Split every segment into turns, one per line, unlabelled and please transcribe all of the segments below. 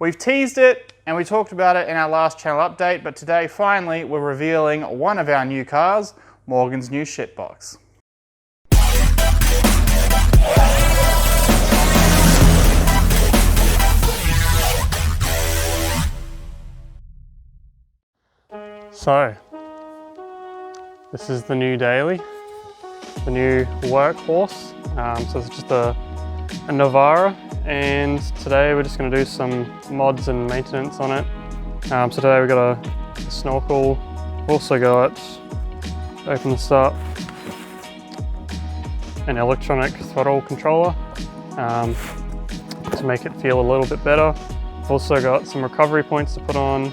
We've teased it and we talked about it in our last channel update, but today finally we're revealing one of our new cars, Morgan's new shitbox.
So, this is the new daily, the new workhorse. So it's just a Navara, and today we're just going to do some mods and maintenance on it. So today we've got a snorkel, also got, open this up, an electronic throttle controller to make it feel a little bit better. Also got some recovery points to put on,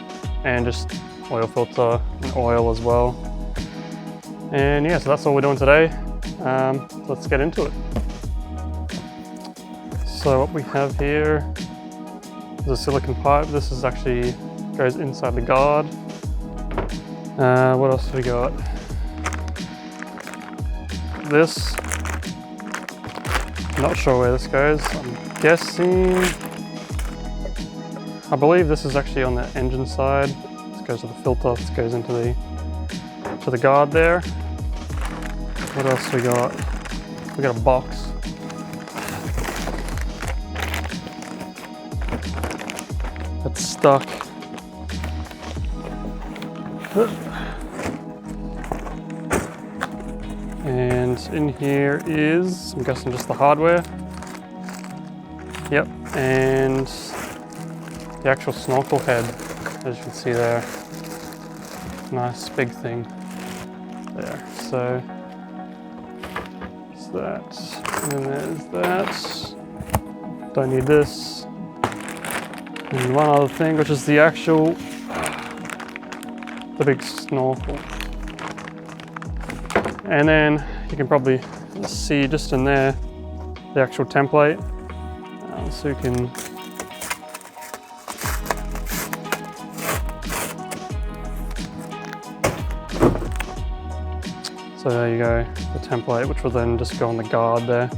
and just oil filter and oil as well. And yeah, so that's all we're doing today. Let's get into it. So what we have here is a silicone pipe. This is actually goes inside the guard. What else have we got? This, not sure where this goes. I'm guessing, I believe this is actually on the engine side. Goes to the filter, this goes into the guard there. What else we got? We got a box. That's stuck. And in here is, I'm guessing, just the hardware. Yep, and the actual snorkel head, as you can see there. Nice big thing there. So there's that, and then there's that. Don't need this. And one other thing, which is the actual, the big snorkel. And then you can probably see just in there the actual template. So you can So there you go, the template, which will then just go on the guard there.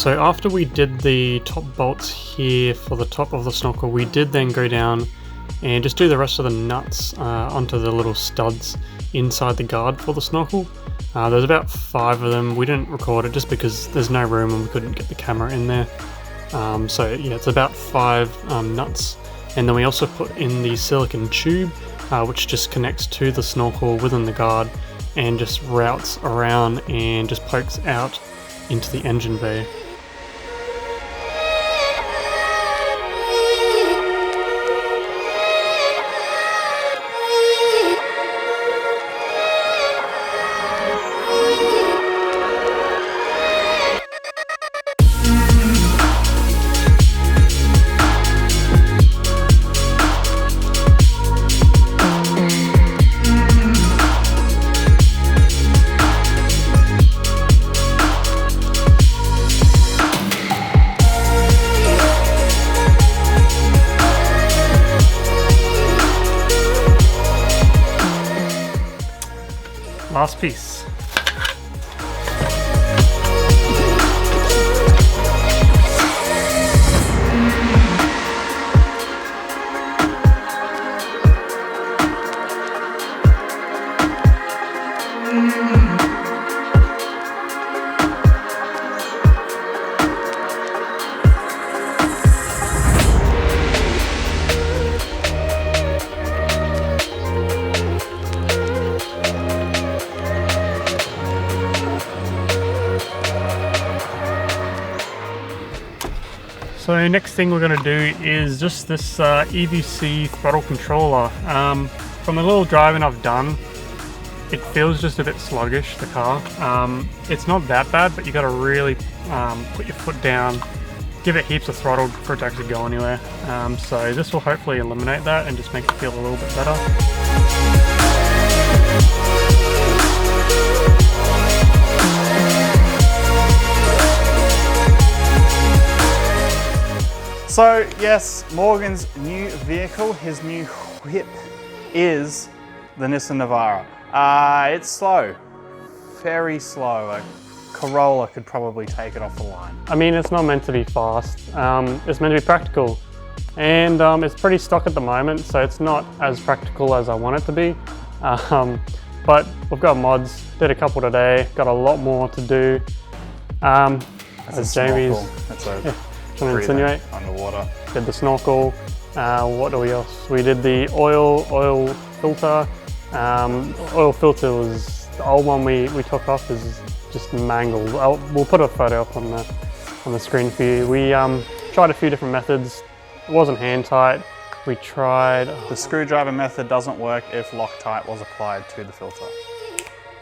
So after we did the top bolts here for the top of the snorkel, we did then go down and just do the rest of the nuts onto the little studs inside the guard for the snorkel. There's about 5 of them. We didn't record it just because there's no room and we couldn't get the camera in there. So yeah, it's about 5 nuts. And then we also put in the silicon tube, which just connects to the snorkel within the guard and just routes around and just pokes out into the engine bay. Last piece. So next thing we're going to do is just this EVC throttle controller. From the little driving I've done, it feels just a bit sluggish, the car. It's not that bad, but you got to really put your foot down, give it heaps of throttle for it to actually go anywhere. So this will hopefully eliminate that and just make it feel a little bit better.
So yes, Morgan's new vehicle, his new whip, is the Nissan Navara. It's slow, very slow. A Corolla could probably take it off the line.
I mean, it's not meant to be fast. It's meant to be practical. And it's pretty stock at the moment, so it's not as practical as I want it to be. But we've got mods, did a couple today, got a lot more to do. As Jamie's trying to insinuate.
Underwater.
Did the snorkel. What do we else? We did the oil filter. Oil filter was the old one we took off, is just mangled. We'll put a photo up on the screen for you. We tried a few different methods. It wasn't hand tight. We tried...
The screwdriver method doesn't work if Loctite was applied to the filter.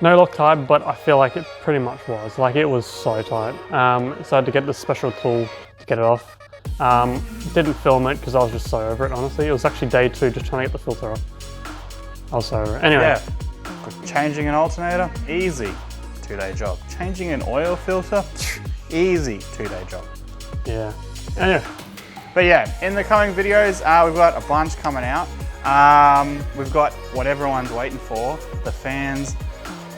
No Loctite, but I feel like it pretty much was. Like, it was so tight. So I had to get this special tool to get it off. Didn't film it because I was just so over it, honestly. It was actually day 2 just trying to get the filter off. I was so over it. Anyway.
Yeah. Changing an alternator, easy, 2-day job. Changing an oil filter, easy, 2-day job.
Yeah. Anyway.
But yeah, in the coming videos, we've got a bunch coming out. We've got what everyone's waiting for. The fans,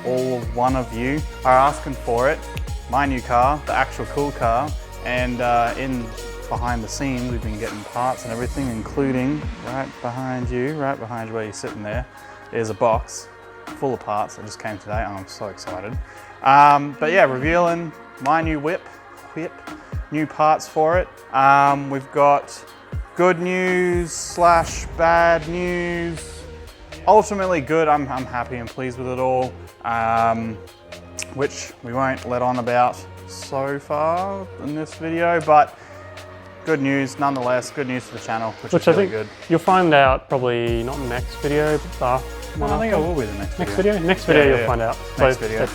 all one of you are asking for it. My new car, the actual cool car, and behind the scenes, we've been getting parts and everything, including right behind you where you're sitting there, is a box full of parts that just came today. I'm so excited. But yeah, revealing my new whip, new parts for it. We've got good news slash bad news. Ultimately good, I'm happy and pleased with it all, which we won't let on about so far in this video, but good news nonetheless, good news for the channel, which is really good.
You'll find out probably not next video, but
I think it will be the next
video. Next video you'll find out.
Next video.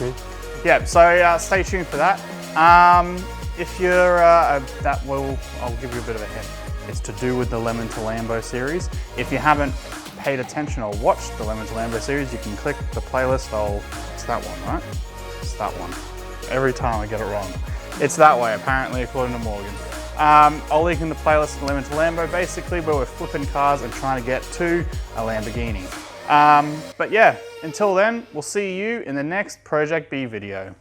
Yeah, so stay tuned for that. If you're, I'll give you a bit of a hint. It's to do with the Lemon to Lambo series. If you haven't paid attention or watched the Lemon to Lambo series, you can click the playlist. It's that one, right? It's that one. Every time I get it wrong. It's that way, apparently, according to Morgan. I'll link in the playlist Lemon to Lambo, basically, where we're flipping cars and trying to get to a Lamborghini. But yeah, until then, we'll see you in the next Project B video.